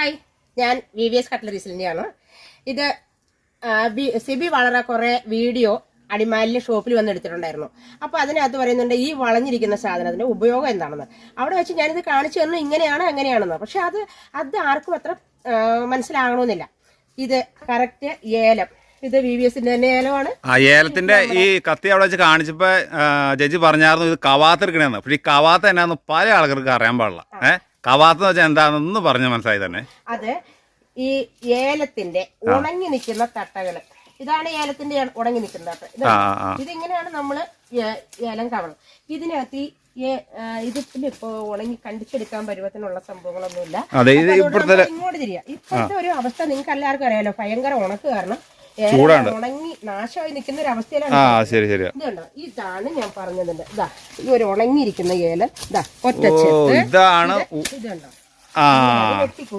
Hi, ഞാൻ VVS കട്ട്ലറീസിൻ്റെയാണ്. ഇത് സിബി വളരെ കുറേ വീഡിയോ അടിമാലിലെ ഷോപ്പിൽ വന്ന് എടുത്തിട്ടുണ്ടായിരുന്നു. അപ്പോൾ അതിനകത്ത് പറയുന്നുണ്ട് ഈ വളഞ്ഞിരിക്കുന്ന സാധനത്തിന്റെ ഉപയോഗം എന്താണെന്ന്. അവിടെ വെച്ച് ഞാനിത് കാണിച്ചു തന്നു, ഇങ്ങനെയാണ് അങ്ങനെയാണെന്ന്. പക്ഷെ അത് ആർക്കും അത്ര മനസ്സിലാകണമെന്നില്ല. ഇത് കറക്റ്റ് ഏലം, ഇത് VVSന്റെ തന്നെ ഏലമാണ്. ആ ഏലത്തിന്റെ ഈ കത്തി അവിടെ വെച്ച് കാണിച്ചപ്പോ ജഡ്ജി പറഞ്ഞായിരുന്നു ഇത് കവാത്ത് എടുക്കണേന്ന്. പക്ഷെ ഈ കവാത്ത് എന്നാന്ന് പല ആൾക്കാർക്ക് അറിയാൻ പാടില്ല. കവാത്ത് വെച്ചാൽ എന്താണെന്ന് പറഞ്ഞ മനസ്സിലായി തന്നെ. അത് ഈ ഏലത്തിന്റെ ഉണങ്ങി നിൽക്കുന്ന തട്ടകള്, ഇതാണ് ഏലത്തിന്റെ ഉണങ്ങി നിൽക്കുന്ന തട്ട. ഇതിങ്ങനെയാണ് നമ്മള് ഏലം കവളം. ഇതിനകത്ത് ഇതിപ്പോ ഉണങ്ങി കണ്ടിച്ചെടുക്കാൻ പരുവത്തിനുള്ള സംഭവങ്ങളൊന്നുമില്ല. ഇങ്ങോട്ട് തിരിയാ. ഇപ്പോഴത്തെ ഒരു അവസ്ഥ നിങ്ങൾക്ക് എല്ലാവർക്കും അറിയാലോ, ഭയങ്കര ഉണക്ക് കാരണം ഉണങ്ങി നാശമായി നിൽക്കുന്ന ഒരു അവസ്ഥയിലാണ്. ഇതുണ്ടോ, ഇതാണ് ഞാൻ പറഞ്ഞതിന്റെ. ഇതാ ഈ ഒരു ഉണങ്ങിയിരിക്കുന്ന ഏലം, ഇതാ ഒറ്റ ചെത്ത്, ഇതുണ്ടോ